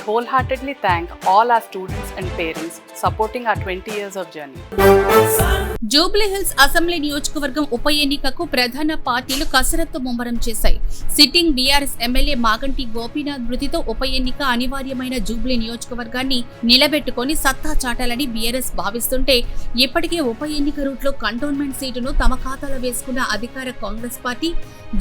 wholeheartedly thank all our students and parents supporting our 20 years of journey. Jubilee Hills assembly నియోజకవర్గం ఉప ఎన్నికకు ప్రధాన పార్టీలు కసరత్తు ముమ్మరం చేశాయి. సిట్టింగ్ బీఆర్ఎస్ ఎమ్మెల్యే మాగంటి గోపీనాథ్ మృతితో ఉప ఎన్నిక అనివార్యమైన జూబ్లీ నియోజకవర్గాన్ని నిలబెట్టుకుని సత్తా చాటాలని బీఆర్ఎస్ భావిస్తుంటే, ఇప్పటికే ఉప ఎన్నిక రూట్లో కంటోన్మెంట్ సీటును తమ ఖాతాలో వేసుకున్న అధికార కాంగ్రెస్ పార్టీ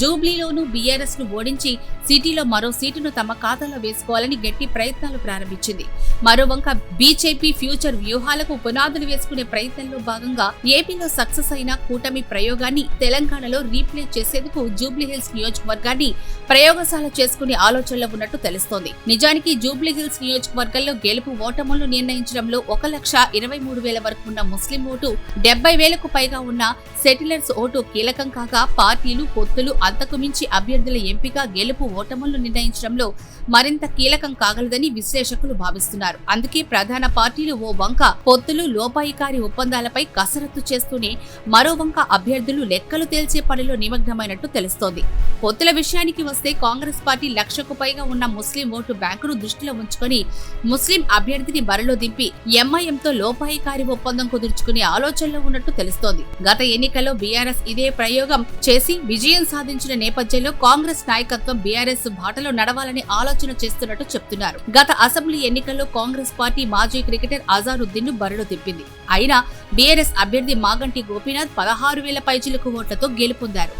జూబ్లీలోనూ బీఆర్ఎస్ ను ఓడించి సిటీలో మరో సీటును తమ ఖాతాలో వేసుకోవాలని గట్టి ప్రయత్నాలు ప్రారంభించింది. మరోవంక బీజేపీ ఫ్యూచర్ వ్యూహాలకు పునాదులు వేసుకునే ప్రయత్నంలో భాగంగా ఏపీలో సక్సెస్ అయిన కూటమి ప్రయోగాన్ని తెలంగాణలో రీప్లే చేసేందుకు జూబ్లీహిల్స్ నియోజకవర్గాన్ని ప్రయోగశాల చేసుకునే ఆలోచనలో ఉన్నట్టు తెలుస్తోంది. నిజానికి జూబ్లీహిల్స్ నియోజకవర్గంలో గెలుపు ఓటములను నిర్ణయించడంలో 1,23,000 వరకు ఉన్న ముస్లిం ఓటు, 70,000కు పైగా ఉన్న సెటిలర్స్ ఓటు కీలకం కాగా, పార్టీలు పొత్తులు అంతకు మించి అభ్యర్థుల ఎంపిక గెలుపు ఓటములను నిర్ణయించడంలో మరింత కీలకం కాగలదని విశ్లేషకులు భావిస్తున్నారు. అందుకే ప్రధాన పార్టీలు ఓ వంక పొత్తులు, లోపాయికారి ఒప్పందాలపై కసరత్తు చేస్తూనే మరో వంక అభ్యర్థులు లెక్కలు తేల్చే పనిలో నిమగ్నమైనట్టు తెలుస్తోంది. పొత్తుల విషయానికి వస్తే కాంగ్రెస్ పార్టీ 1,00,000కు పైగా ఉన్న ముస్లిం ఓటు బ్యాంకును దృష్టిలో ఉంచుకొని ముస్లిం అభ్యర్థిని బరిలో దింపి ఎంఐఎంతో లోపాయికారి ఒప్పందం కుదుర్చుకునే ఆలోచనలో ఉన్నట్టు తెలుస్తోంది. గత ఎన్నికల్లో బీఆర్ఎస్ ఇదే ప్రయోగం చేసి విజయం సాధించిన నేపథ్యంలో కాంగ్రెస్ నాయకత్వం బీఆర్ఎస్ బాటలో నడవాలని ఆలోచన చేస్తున్నట్టు చెప్తున్నారు. గత అసెంబ్లీ ఎన్నికల్లో కాంగ్రెస్ పార్టీ మాజీ క్రికెటర్ అజారుద్దీన్ ను బరిలో తిప్పింది. అయినా బీఆర్ఎస్ అభ్యర్థి మాగంటి గోపీనాథ్ 16,000 పైచిలకు ఓట్లతో గెలుపొందారు.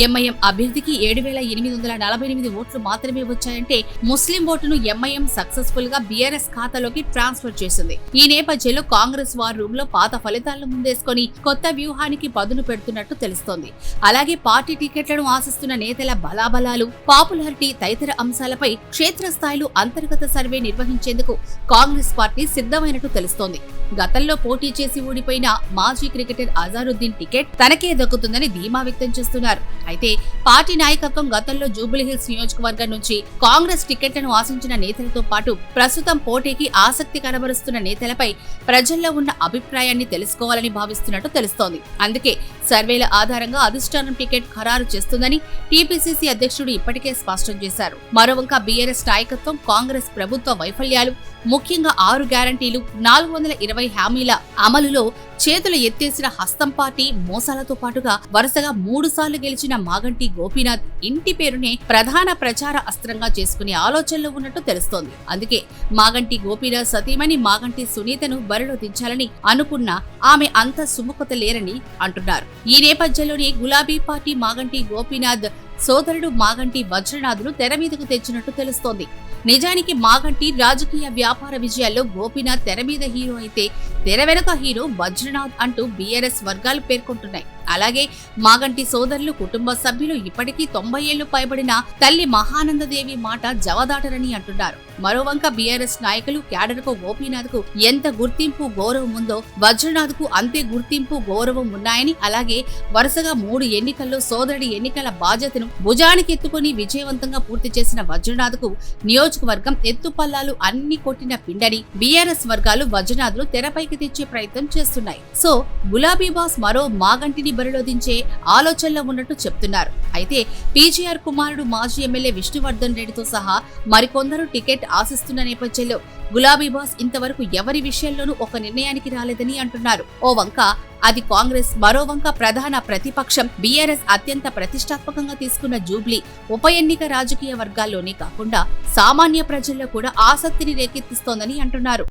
ఎంఐఎం అభ్యర్థికి 7,848 ఓట్లు మాత్రమే వచ్చాయంటే ముస్లిం ఓటును ఎంఐఎం సక్సెస్ఫుల్ గా బీఆర్ఎస్ ఖాతాలోకి ట్రాన్స్ఫర్ చేసింది. ఈ నేపథ్యంలో కాంగ్రెస్ వార్ రూమ్ లో పాత ఫలితాలను ముందేసుకొని కొత్త వ్యూహానికి పదును పెడుతున్నట్టు తెలుస్తోంది. అలాగే పార్టీ టికెట్లను ఆశిస్తున్న నేతల బలాబలాలు, పాపులారిటీ తదితర అంశాలపై క్షేత్రస్థాయిలో అంతర్గత సర్వే నిర్వహించేందుకు కాంగ్రెస్ పార్టీ సిద్ధమైనట్టు తెలుస్తోంది. గతంలో పోటీ చేసి ఓడిపోయిన మాజీ క్రికెటర్ అజారుద్దీన్ టికెట్ తనకే దక్కుతుందని ధీమా వ్యక్తం చేస్తున్నారు. అయితే పార్టీ నాయకత్వం గతంలో జూబ్లీహిల్స్ నియోజకవర్గం నుంచి కాంగ్రెస్ టికెట్లను ఆశించిన నేతలతో పాటు ప్రస్తుతం పోటీకి ఆసక్తి కనబరుస్తున్న నేతలపై ప్రజల్లో ఉన్న అభిప్రాయాన్ని తెలుసుకోవాలని భావిస్తున్నట్టు తెలుస్తోంది. అందుకే సర్వేల ఆధారంగా అధిష్టానం టికెట్ ఖరారు చేస్తుందని టీపీసీసీ అధ్యక్షుడు ఇప్పటికే స్పష్టం చేశారు. మరోవంక బీఆర్ఎస్ నాయకత్వం కాంగ్రెస్ ప్రభుత్వ వైఫల్యాలు, ముఖ్యంగా 6 గ్యారంటీలు, 420 హామీల అమలులో చేతులు ఎత్తేసిన హస్తం పార్టీ మోసాలతో పాటుగా వరుసగా 3 సార్లు గెలిచిన మాగంటి గోపీనాథ్ ఇంటి పేరునే ప్రధాన ప్రచార అస్త్రంగా చేసుకునే ఆలోచనలో ఉన్నట్టు తెలుస్తోంది. అందుకే మాగంటి గోపీనాథ్ సతీమణి మాగంటి సునీతను బరిలో దించాలని అనుకున్నా ఆమె అంత సుముఖత లేరని అంటున్నారు. ఈ నేపథ్యంలోనే గులాబీ పార్టీ మాగంటి గోపీనాథ్ సోదరుడు మాగంటి వజ్రనాథ్ను తెర మీదకు తెచ్చినట్టు తెలుస్తోంది. నిజానికి మాగంటి రాజకీయ వ్యాపార విజయాల్లో గోపీనాథ్ తెర మీద హీరో అయితే, తెర వెనుక హీరో వజ్రనాథ్ అంటూ బీఆర్ఎస్ వర్గాలు పేర్కొంటున్నాయి. అలాగే మాగంటి సోదరులు కుటుంబ సభ్యులు ఇప్పటికీ 90 ఏళ్లు పైబడిన తల్లి మహానందదేవి మాట జవదాటరని అంటున్నారు. మరోవంక బీఆర్ఎస్ నాయకులు క్యాడర్ కు గోపీనాథ్ కు ఎంత గుర్తింపు గౌరవం ఉందో వజ్రనాథ్ కు అంతే గుర్తింపు గౌరవం ఉన్నాయని, అలాగే వరుసగా 3 ఎన్నికల్లో సోదరుడి ఎన్నికల బాధ్యతను భుజానికెత్తుకుని విజయవంతంగా పూర్తి చేసిన వజ్రనాథ్ కు నియోజకవర్గం ఎత్తుపల్లాలు అన్ని కొట్టిన పిండని బీఆర్ఎస్ వర్గాలు వజ్రనాథ్ ను తెరపైకి తెచ్చే ప్రయత్నం చేస్తున్నాయి. సో గులాబీ బాస్ మరో మాగంటిని బరిలో దించే ఆలోచనలో ఉన్నట్టు చెప్తున్నారు. అయితే పీజీఆర్ కుమారుడు మాజీ ఎమ్మెల్యే విష్ణువర్ధన్ రెడ్డితో సహా మరికొందరు టికెట్ ఆశిస్తున్న నేపథ్యంలో గులాబీ బాస్ ఇంతవరకు ఎవరి విషయంలోనూ ఒక నిర్ణయానికి రాలేదని అంటున్నారు. ఓ వంక అది కాంగ్రెస్, మరో వంక ప్రధాన ప్రతిపక్షం బీఆర్ఎస్ అత్యంత ప్రతిష్టాత్మకంగా తీసుకున్న జూబ్లీ ఉప ఎన్నిక రాజకీయ వర్గాల్లోనే కాకుండా సామాన్య ప్రజల్లో కూడా ఆసక్తిని రేకెత్తిస్తోందని అంటున్నారు.